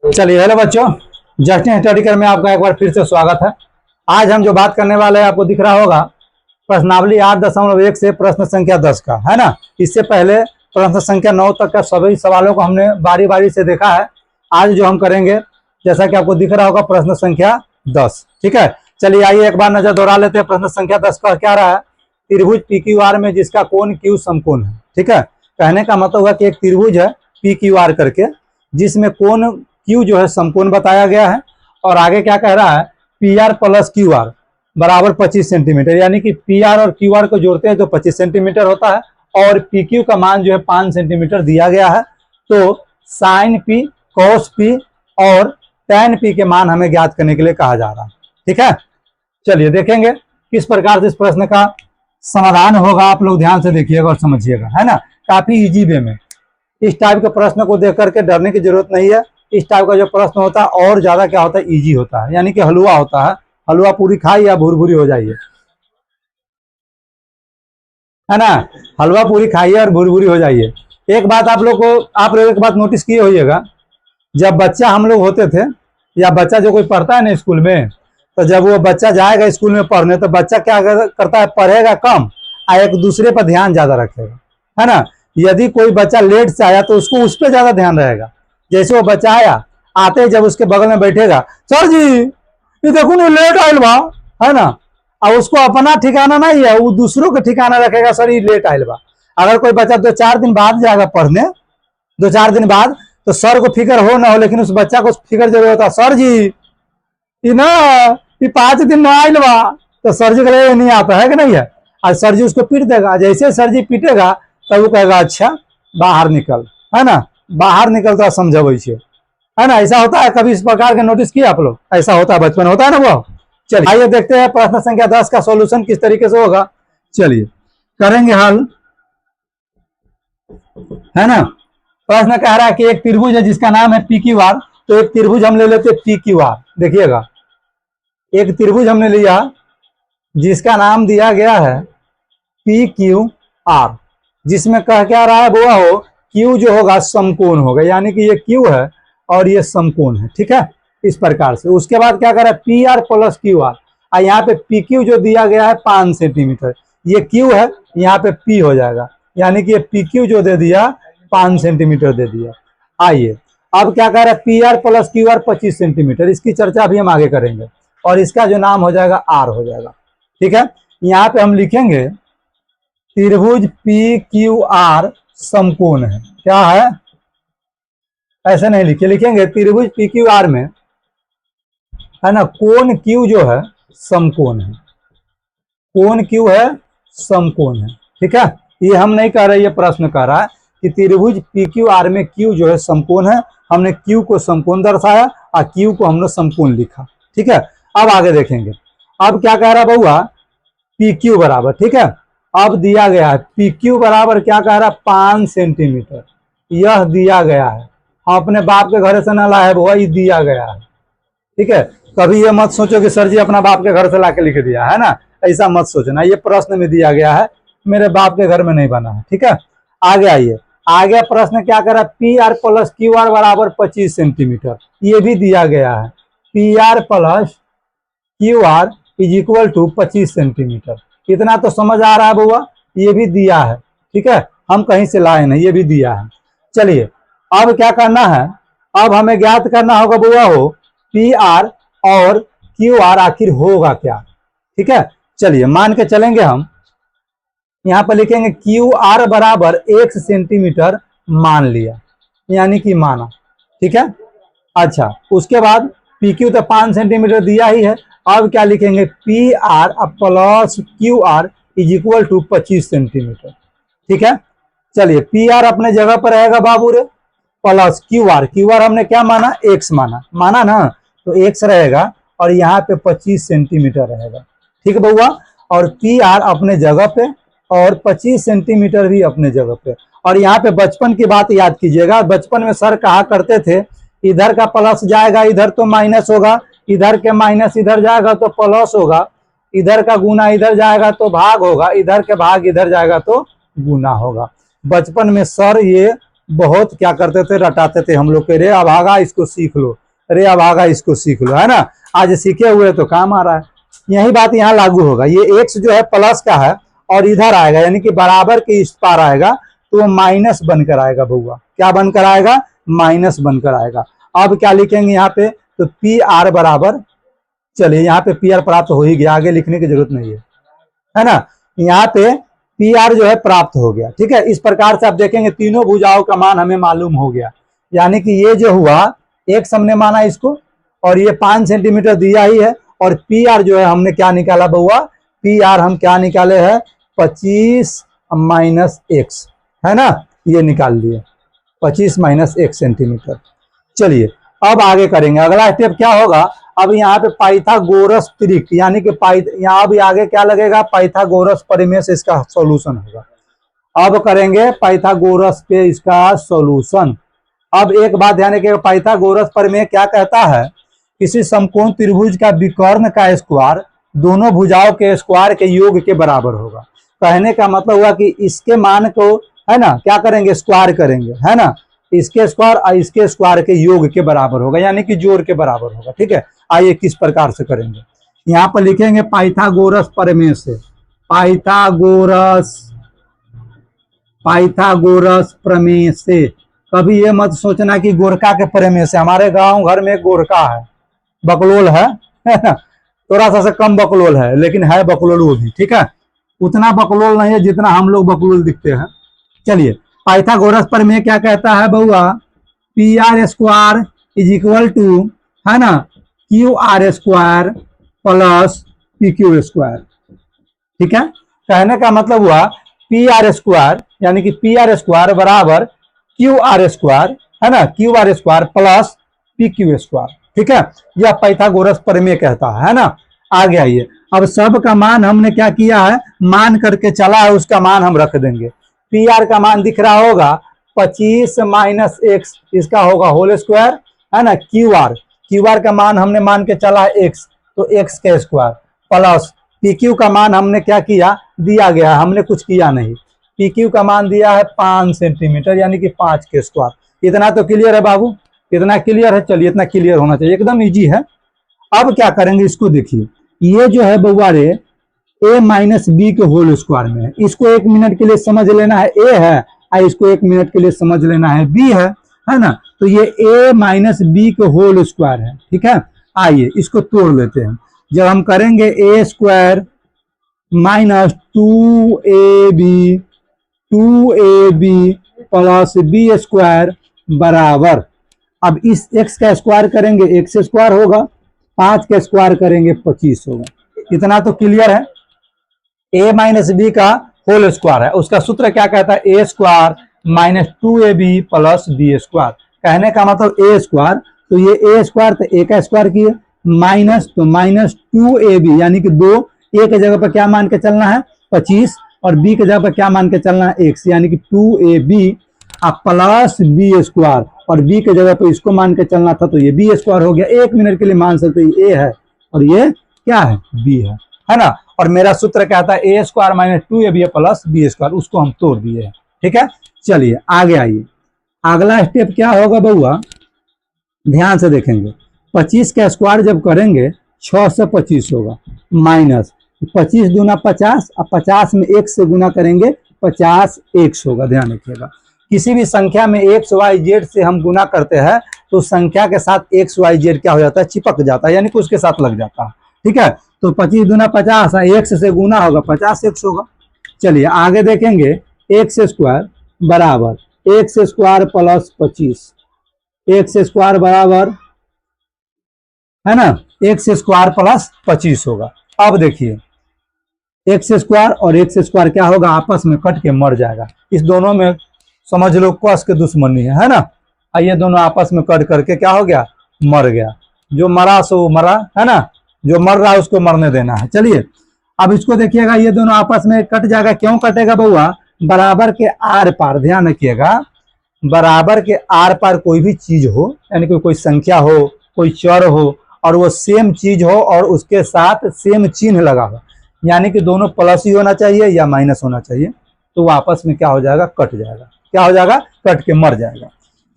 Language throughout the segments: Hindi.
चलिए, हेलो बच्चों, जस्ट इन स्टडी में आपका एक बार फिर से स्वागत है। आज हम जो बात करने वाले हैं आपको दिख रहा होगा प्रश्नावली 8.1 से प्रश्न संख्या 10 का, है ना। इससे पहले प्रश्न संख्या 9 तक का सभी सवालों को हमने बारी बारी से देखा है। आज जो हम करेंगे, जैसा कि आपको दिख रहा होगा, प्रश्न संख्या 10। ठीक है, चलिए आइए एक बार नजर दौड़ा लेते हैं। प्रश्न संख्या 10 का क्या रहा है? त्रिभुज PQR में जिसका कोण Q समकोण है। ठीक है, कहने का मतलब हुआ कि एक त्रिभुज है PQR करके, जिसमें कोण Q जो है समकोण बताया गया है। और आगे क्या कह रहा है? PR प्लस QR बराबर 25 सेंटीमीटर, यानी कि PR और QR को जोड़ते हैं तो 25 सेंटीमीटर होता है। और PQ का मान जो है 5 सेंटीमीटर दिया गया है। तो साइन P, cos P और tan P के मान हमें ज्ञात करने के लिए कहा जा रहा है। ठीक है, चलिए देखेंगे किस प्रकार से इस प्रश्न का समाधान होगा। आप लोग ध्यान से देखिएगा और समझिएगा, है ना। काफी इजी वे में, इस टाइप के प्रश्न को देख करके डरने की जरूरत नहीं है। इस टाइप का जो प्रश्न होता है और ज्यादा क्या होता है, इजी होता है, यानी कि हलवा होता है। हलवा पूरी खाई या भूरी हो जाइए, है ना। हलवा पूरी खाइए और भूरी हो जाइए। एक बात आप लोग एक बात नोटिस किए होइएगा, जब बच्चा हम लोग होते थे या बच्चा जो कोई पढ़ता है ना स्कूल में, तो जब वो बच्चा जाएगा स्कूल में पढ़ने तो बच्चा क्या करता है, पढ़ेगा कम और एक दूसरे पर ध्यान ज्यादा रखेगा, है ना। यदि कोई बच्चा लेट से आया तो उसको उस पर ज्यादा ध्यान रहेगा। जैसे वो बच्चा आया, आते ही जब उसके बगल में बैठेगा, सर जी ये देखो ना लेट आयल बा, है ना। और उसको अपना ठिकाना नहीं है, वो दूसरों का ठिकाना रखेगा, सर ये लेट आयल बा। अगर कोई बच्चा 2-4 दिन बाद जाएगा पढ़ने, 2-4 दिन बाद, तो सर को फिक्र हो ना हो, लेकिन उस बच्चा को फिक्र जरूर होता है, सर जी ये 5 दिन में आयल बा। तो सर जी कहेगा नहीं आता है कि नहीं है। आज सर जी उसको पीट देगा। जैसे सर जी पीटेगा तब वो कहेगा अच्छा बाहर निकल, है ना, बाहर निकलता समझो, है ना। ऐसा होता है, कभी इस प्रकार के नोटिस किया आप लोग? ऐसा होता है, बचपन होता है ना वो। चलिए आइए देखते हैं प्रश्न संख्या 10 का सॉल्यूशन किस तरीके से होगा। चलिए करेंगे हल, है ना। प्रश्न कह रहा है कि एक त्रिभुज है जिसका नाम है PQR। तो एक त्रिभुज हम ले लेते हैं PQR। देखिएगा, एक त्रिभुज हमने लिया जिसका नाम दिया गया है PQR, जिसमें कह क्या रहा है बुआ हो, Q जो होगा समकोण होगा, यानी कि ये Q है और ये समकोण है। ठीक है, इस प्रकार से। उसके बाद क्या कर रहा है, PR प्लस QR। और यहाँ पे PQ जो दिया गया है 5 सेंटीमीटर, ये Q है, यहाँ पे P हो जाएगा, यानी कि ये PQ जो दे दिया 5 सेंटीमीटर दे दिया। आइए अब क्या कह रहा है, PR प्लस QR 25 सेंटीमीटर। इसकी चर्चा भी हम आगे करेंगे और इसका जो नाम हो जाएगा R हो जाएगा। ठीक है, यहाँ पे हम लिखेंगे त्रिभुज PQR समकोण है। क्या है, ऐसे नहीं लिखेंगे त्रिभुज PQR में, है ना, कोण Q जो है समकोण है। कोण Q है समकोण है। ठीक है, ये हम नहीं कह रहे, ये प्रश्न कह रहा है कि त्रिभुज PQR में Q जो है समकोण है। हमने Q को समकोण दर्शाया और Q को हमने समकोण लिखा। ठीक है, अब आगे देखेंगे। अब क्या कह रहा है बउआ, PQ बराबर, ठीक है, अब दिया गया है PQ बराबर क्या कह रहा है, 5 सेंटीमीटर। यह दिया गया है, हम अपने बाप के घर से ना लाए है बुआ, ये दिया गया है। ठीक है, कभी ये मत सोचो कि सर जी अपना बाप के घर से लाके लिख दिया, है ना, ऐसा मत सोचना। ये प्रश्न में दिया गया है, मेरे बाप के घर में नहीं बना है। ठीक है, आगे आइए। आगे प्रश्न क्या कर रहा है, PR प्लस QR बराबर 25 सेंटीमीटर। ये भी दिया गया है, PR plus QR is equal to 25 centimetre. इतना तो समझ आ रहा है बुआ, ये भी दिया है। ठीक है, हम कहीं से लाए नहीं, ये भी दिया है। चलिए अब क्या करना है, अब हमें ज्ञात करना होगा बुआ हो PR और QR आखिर होगा क्या। ठीक है, चलिए मान के चलेंगे हम, यहाँ पर लिखेंगे QR बराबर 1 सेंटीमीटर मान लिया, यानी कि माना। ठीक है, अच्छा उसके बाद PQ तो 5 सेंटीमीटर दिया ही है। अब क्या लिखेंगे, PR plus QR is equal to 25 centimetre. ठीक है, चलिए PR अपने जगह पर रहेगा बाबू रे, प्लस QR हमने क्या माना, X माना ना, तो X रहेगा और यहाँ पे 25 सेंटीमीटर रहेगा। ठीक है बउआ, और PR अपने जगह पे और 25 सेंटीमीटर भी अपने जगह पे। और यहाँ पे बचपन की बात याद कीजिएगा, बचपन में सर कहा करते थे इधर का प्लस जाएगा इधर तो माइनस होगा, इधर के माइनस इधर जाएगा तो प्लस होगा, इधर का गुना इधर जाएगा तो भाग होगा, इधर के भाग इधर जाएगा तो गुना होगा। बचपन में सर ये बहुत क्या करते थे, रटाते थे हम लोग के, रे अभागा इसको सीख लो, रे अभागा इसको सीख लो, है ना। आज सीखे हुए तो काम आ रहा है। यही बात यहाँ लागू होगा। ये एक्स जो है प्लस का है और इधर आएगा यानी कि बराबर के इस पार आएगा तो वो माइनस बनकर आएगा बउआ। क्या बनकर आएगा? माइनस बनकर आएगा। अब क्या लिखेंगे यहाँ पे? तो पी आर बराबर, चलिए यहाँ पे पी आर प्राप्त हो ही गया, आगे लिखने की जरूरत नहीं है ना। यहाँ पे पी आर जो है प्राप्त हो गया। ठीक है, इस प्रकार से आप देखेंगे तीनों भुजाओं का मान हमें मालूम हो गया। यानी कि ये जो हुआ एक्स हमने माना इसको, और ये 5 सेंटीमीटर दिया ही है, और पी आर जो है हमने क्या निकाला बउआ? पी आर हम क्या निकाले हैं? 25 माइनस एक्स, है ना, ये निकाल लिए 25 माइनस 1 सेंटीमीटर। चलिए अब आगे करेंगे। अगला स्टेप क्या होगा? अब यहाँ पे पाइथागोरस त्रिक यानी कि यहाँ भी आगे क्या लगेगा? पाइथागोरस प्रमेय से इसका सॉल्यूशन होगा। अब करेंगे पाइथागोरस पे इसका सॉल्यूशन। अब एक बात ध्यान रखिएगा, पाइथागोरस प्रमेय क्या कहता है? किसी समकोण त्रिभुज का विकर्ण का स्क्वायर दोनों भुजाओं के स्क्वायर के योग के बराबर होगा। कहने का मतलब हुआ कि इसके मान को, है ना, क्या करेंगे? स्क्वायर करेंगे, है ना। इसके स्क्वायर और इसके स्क्वायर के योग के बराबर होगा, यानी कि जोड़ के बराबर होगा। ठीक है, आइए किस प्रकार से करेंगे। यहाँ पर लिखेंगे पाइथागोरस प्रमेय से, पाइथागोरस प्रमेय से। कभी ये मत सोचना कि गोरखा के प्रमेय से। हमारे गांव घर में गोरखा है, बकलोल है ना, थोड़ा सा कम बकलोल है, लेकिन है बकलोल वो भी। ठीक है, उतना बकलोल नहीं है जितना हम लोग बकलोल दिखते हैं। चलिए, पाइथागोरस प्रमेय क्या कहता है बउआ? P R square is equal to, है ना, Q R square plus P Q square. ठीक है, कहने का मतलब हुआ पी आर स्क्वायर यानी कि पी आर स्क्वायर बराबर क्यू आर स्क्वायर, है ना, Q R square plus P Q square. ठीक है, यह पाइथागोरस प्रमेय कहता है ना। आगे आइए, अब सब का मान हमने क्या किया है? मान करके चला है, उसका मान हम रख देंगे। पी आर का मान दिख रहा होगा 25 माइनस एक्स, इसका होगा होल स्क्वायर, है ना। क्यू आर का मान हमने मान के चला है एक्स, तो एक्स का स्क्वायर प्लस पी क्यू का मान हमने क्या किया? दिया गया, हमने कुछ किया नहीं। पी क्यू का मान दिया है 5 सेंटीमीटर यानी कि 5 के स्क्वायर। इतना तो क्लियर है बाबू? इतना क्लियर है? चलिए, इतना क्लियर होना चाहिए, एकदम इजी है। अब क्या करेंगे, इसको देखिए, ये जो है बउआ रे ए माइनस बी के होल स्क्वायर में है। इसको 1 मिनट के लिए समझ लेना है ए है, और इसको 1 मिनट के लिए समझ लेना है बी है ना। तो ये ए माइनस बी के होल स्क्वायर है। ठीक है, आइए इसको तोड़ लेते हैं। जब हम करेंगे A square minus 2ab plus B square बराबर, अब इस x का स्क्वायर करेंगे x स्क्वायर होगा, 5 का स्क्वायर करेंगे 25 होगा। इतना तो क्लियर है। a माइनस बी का होल स्क्वायर है, उसका सूत्र क्या कहता है? A square minus 2ab plus B square. कहने का मतलब ए स्क्वायर, तो ये ए स्क्वायर तो ए का स्क्वायर किए, माइनस तो माइनस 2ab यानी कि 2, ए के जगह पर क्या मान के चलना है? 25, और बी के जगह पर क्या मान के चलना है? x, यानी कि 2ab प्लस बी स्क्वायर, और बी के जगह पर इसको मान के चलना था तो ये बी स्क्वायर हो गया। 1 मिनट के लिए मान सकते ये ए है और ये क्या है? बी है ना। और मेरा सूत्र कहता है A square minus 2ab plus B square, उसको हम तोड़ दिए हैं। ठीक है, चलिए आगे आइए। अगला स्टेप क्या होगा बउआ? ध्यान से देखेंगे, 25 का स्क्वायर जब करेंगे 6 से 25 होगा, माइनस 25 दूना 50, अब 50 में 1 से गुना करेंगे 50x होगा। ध्यान रखिएगा, किसी भी संख्या में एक्स वाई जेड से हम गुना करते हैं तो संख्या के साथ एक्स वाई जेड क्या हो जाता है? चिपक जाता है, यानी कि उसके साथ लग जाता है। ठीक है, तो 25 दूना 50, एक्स से गुना होगा 50x होगा। चलिए आगे देखेंगे, एक्स स्क्वायर बराबर x square plus 25, x square बराबर, है ना, एक्स स्क्वायर प्लस 25 होगा। अब देखिए, एक्स स्क्वायर और एक्स स्क्वायर क्या होगा? आपस में कट के मर जाएगा। इस दोनों में समझ लो कस के दुश्मनी है ना। ये दोनों आपस में कट करके क्या हो गया? मर गया। जो मरा सो मरा, है ना, जो मर रहा है उसको मरने देना है। चलिए अब इसको देखिएगा, ये दोनों आपस में कट जाएगा। क्यों कटेगा बउआ? बराबर के आर पार, ध्यान रखिएगा, बराबर के आर पार कोई भी चीज हो, यानी कि कोई संख्या हो, कोई चर हो, और वो सेम चीज हो और उसके साथ सेम चिन्ह लगा हो, यानी कि दोनों प्लस ही होना चाहिए या माइनस होना चाहिए, तो वो आपस में क्या हो जाएगा? कट जाएगा। क्या हो जाएगा, कट के मर जाएगा।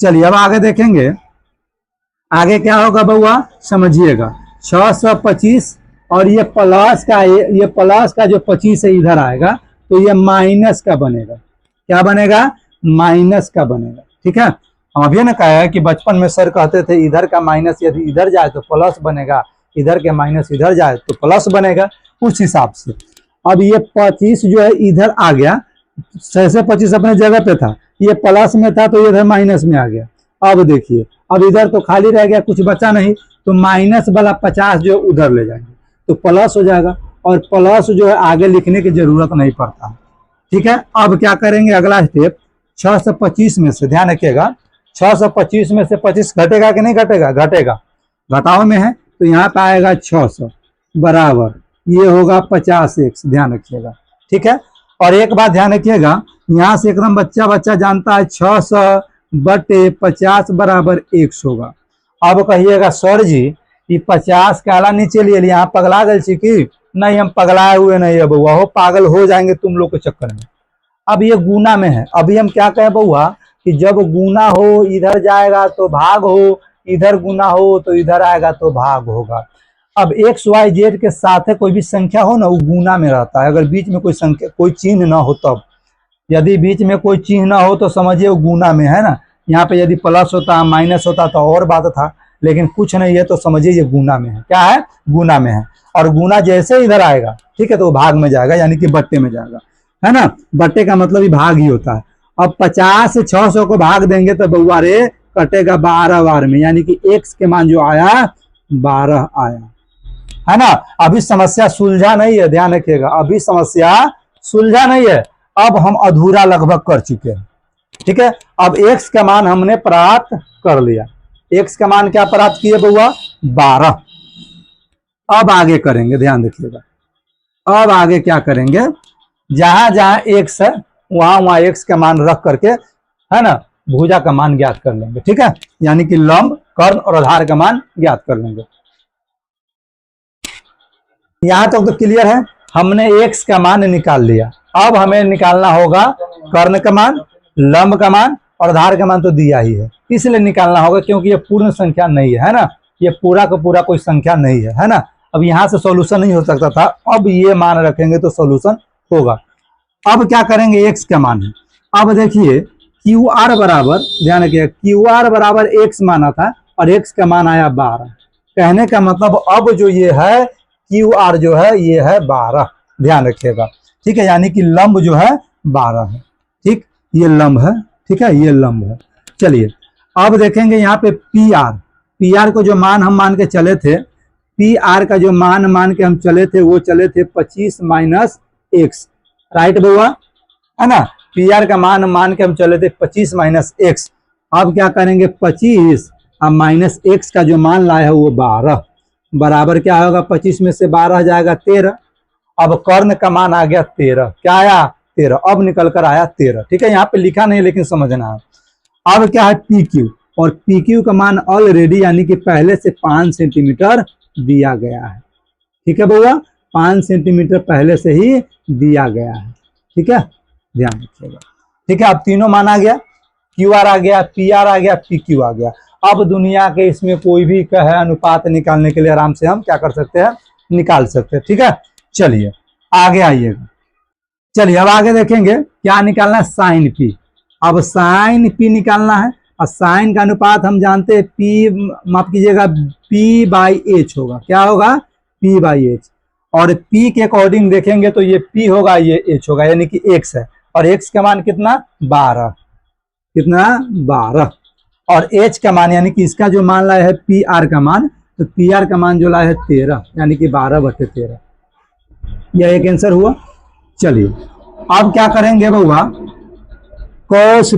चलिए अब आगे देखेंगे, आगे क्या होगा बउआ समझिएगा। 625 और ये प्लस का जो 25 है इधर आएगा तो ये माइनस का बनेगा। क्या बनेगा, माइनस का बनेगा। ठीक है, हम अभी ना कहा है कि बचपन में सर कहते थे इधर का माइनस यदि इधर जाए तो प्लस बनेगा, इधर के माइनस इधर जाए तो प्लस बनेगा, उस हिसाब से। अब ये 25 जो है इधर आ गया, 625 अपने जगह पे था, ये प्लस में था तो इधर माइनस में आ गया। अब देखिए, अब इधर तो खाली रह गया, कुछ बचा नहीं, तो माइनस वाला 50 जो उधर ले जाएंगे तो प्लस हो जाएगा, और प्लस जो है आगे लिखने की जरूरत नहीं पड़ता। ठीक है, अब क्या करेंगे, अगला स्टेप 625 में से, ध्यान रखिएगा, 625 में से 25 घटेगा कि नहीं घटेगा, घटेगा, घटाओ में है तो यहाँ पे आएगा 600 बराबर ये होगा 50x, ध्यान रखिएगा। ठीक है, और एक बात ध्यान रखिएगा, यहाँ से एकदम बच्चा जानता है 600 बटे 50 बराबर 100 होगा। अब कहिएगा सर जी ये 50 काला नीचे ले लिया, यहाँ पगला गल छी कि नहीं, हम पगलाए हुए नहीं है बउआ, हो पागल हो जाएंगे तुम लोग के चक्कर में। अब ये गुना में है, अभी हम क्या कहें बउआ कि जब गुना हो इधर जाएगा तो भाग हो, इधर गुना हो तो इधर आएगा तो भाग होगा। अब एक्स वाई जेड के साथ है कोई भी संख्या हो ना, वो गुना में रहता है। अगर बीच में कोई संख्या, कोई चिन्ह ना हो तब, यदि बीच में कोई चिन्ह ना हो तो समझिए वो गुना में है ना। यहाँ पे यदि प्लस होता माइनस होता तो और बात था, लेकिन कुछ नहीं है तो समझिए ये गुना में है। क्या है, गुना में है, और गुना जैसे इधर आएगा ठीक है तो वो भाग में जाएगा, यानी कि बट्टे में जाएगा, है ना। बट्टे का मतलब ही भाग ही होता है। अब 50 से 600 को भाग देंगे तो बउआ रे कटेगा 12 बार में, यानी कि x के मान जो आया 12 आया, है ना। अभी समस्या सुलझा नहीं है, ध्यान रखिएगा, अभी समस्या सुलझा नहीं है, अब हम अधूरा लगभग कर चुके हैं। ठीक है, अब x का मान हमने प्राप्त कर लिया। x का मान क्या प्राप्त किए बउआ, 12। अब आगे करेंगे, ध्यान रखिएगा, अब आगे क्या करेंगे, जहां जहां x है वहां x का मान रख करके, है ना, भुजा का मान ज्ञात कर लेंगे। ठीक है, यानी कि लंब, कर्ण और आधार का मान ज्ञात कर लेंगे। यहां तक तो क्लियर है, हमने x का मान निकाल लिया। अब हमें निकालना होगा कर्ण का मान, लंब का मान और आधार का मान तो दिया ही है, इसलिए निकालना होगा क्योंकि ये पूर्ण संख्या नहीं है ना, ये पूरा का पूरा कोई संख्या नहीं है ना। अब यहां से सॉल्यूशन नहीं हो सकता था, अब ये मान रखेंगे तो सॉल्यूशन होगा। अब क्या करेंगे, x का मान है। अब देखिए QR बराबर, ध्यान रखिए, QR बराबर x माना था और x का मान आया 12। कहने का मतलब अब जो ये है QR जो है ये है 12, ध्यान रखिएगा। ठीक है, यानी कि लंब जो है 12 है। ठीक, ये लंब है, ठीक है, ये लंब है। चलिए अब देखेंगे यहाँ पे PR को जो मान हम मान के चले थे, PR का जो मान के हम चले थे वो चले थे 25 माइनस x, राइट बउआ, है ना। PR का मान के हम चले थे 25 माइनस x। अब क्या करेंगे, 25 अब माइनस x का जो मान लाया है वो 12 बराबर क्या होगा, 25 में से 12 जाएगा 13। अब कर्ण का मान आ गया 13, क्या आया 13, अब निकल कर आया 13। ठीक है, यहाँ पे लिखा नहीं लेकिन समझना है। अब क्या है PQ, और PQ का मान ऑलरेडी यानी कि पहले से 5 सेंटीमीटर दिया गया है। ठीक है बउआ, 5 सेंटीमीटर पहले से ही दिया गया है। ठीक है, ध्यान रखिएगा। ठीक है, अब तीनों मान आ गया, QR आ गया, PR आ गया, PQ आ गया। अब दुनिया के इसमें कोई भी कहे अनुपात निकालने के लिए आराम से हम क्या कर सकते हैं, निकाल सकते हैं। ठीक है, चलिए आगे आइएगा। चलिए अब आगे देखेंगे क्या निकालना है, साइन P। अब साइन P निकालना है, और साइन का अनुपात हम जानते हैं P, माफ कीजिएगा, P/H होगा। क्या होगा, P/H। और P के अकॉर्डिंग देखेंगे तो ये P होगा, ये H होगा, यानी कि x है, और x का मान कितना 12, कितना 12, और h का मान यानी कि इसका जो मान लाया है PR का मान, तो PR का मान जो लाया है 13, यानी कि 12/13। यह एक आंसर हुआ। चलिए अब क्या करेंगे बउआ, cos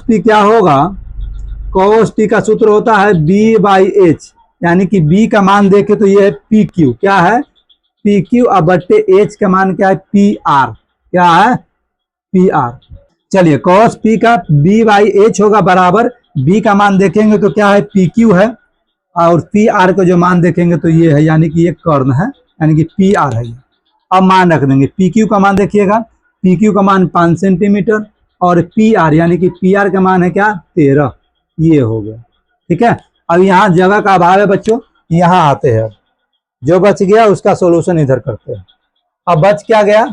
P क्या होगा, cos P का सूत्र होता है B/H, यानी कि B का मान देखे तो ये है PQ, क्या है PQ, अब बट्टे H का मान क्या है PR, क्या है PR। चलिए cos P का B/H होगा बराबर, B का मान देखेंगे तो क्या है PQ है, और PR को जो मान देखेंगे तो ये है, यानी कि ये कर्ण है, यानी कि PR है ये। अब मान रख देंगे, PQ का मान देखिएगा, PQ का मान 5 सेंटीमीटर, और पी आर, यानी कि पी आर का मान है क्या 13, ये हो गया। ठीक है, अब यहाँ जगह का अभाव है बच्चों, यहाँ आते हैं, जो बच गया उसका सोल्यूशन इधर करते हैं। अब बच क्या गया,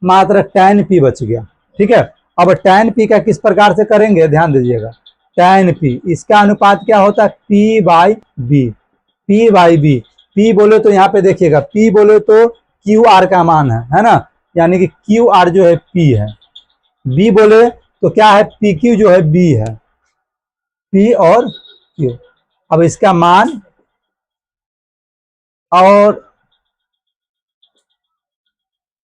मात्र tan p बच गया। ठीक है, अब tan p का किस प्रकार से करेंगे, ध्यान दीजिएगा। tan p इसका अनुपात क्या होता है, p by B. p by B, p बोले तो यहाँ पे देखिएगा, p बोले तो क्यू आर का मान है ना, यानी कि क्यू आर जो है p है। b बोले तो क्या है, पी क्यू जो है b है, p और q। अब इसका मान, और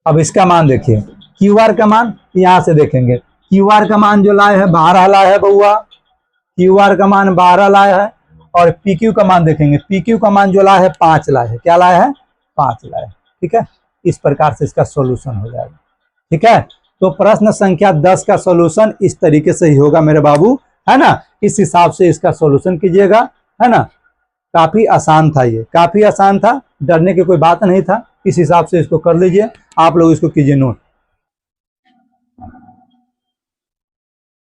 अब इसका मान देखिए, क्यू आर का मान यहां से देखेंगे, क्यू आर का मान जो लाए है 12 लाए है बउआ, क्यू आर का मान 12 लाए है। और पी क्यू का मान देखेंगे, पी क्यू का मान जो लाए है 5 लाए है, क्या लाए है 5 लाए है। ठीक है, इस प्रकार से इसका सोल्यूशन हो जाएगा। ठीक है, तो प्रश्न संख्या 10 का सोल्यूशन इस तरीके से ही होगा मेरे बाबू, है ना। इस हिसाब से इसका सोल्यूशन कीजिएगा, है ना। काफी आसान था, ये काफी आसान था, डरने की कोई बात नहीं था। इस हिसाब से इसको कर लीजिए, आप लोग इसको कीजिए नोट।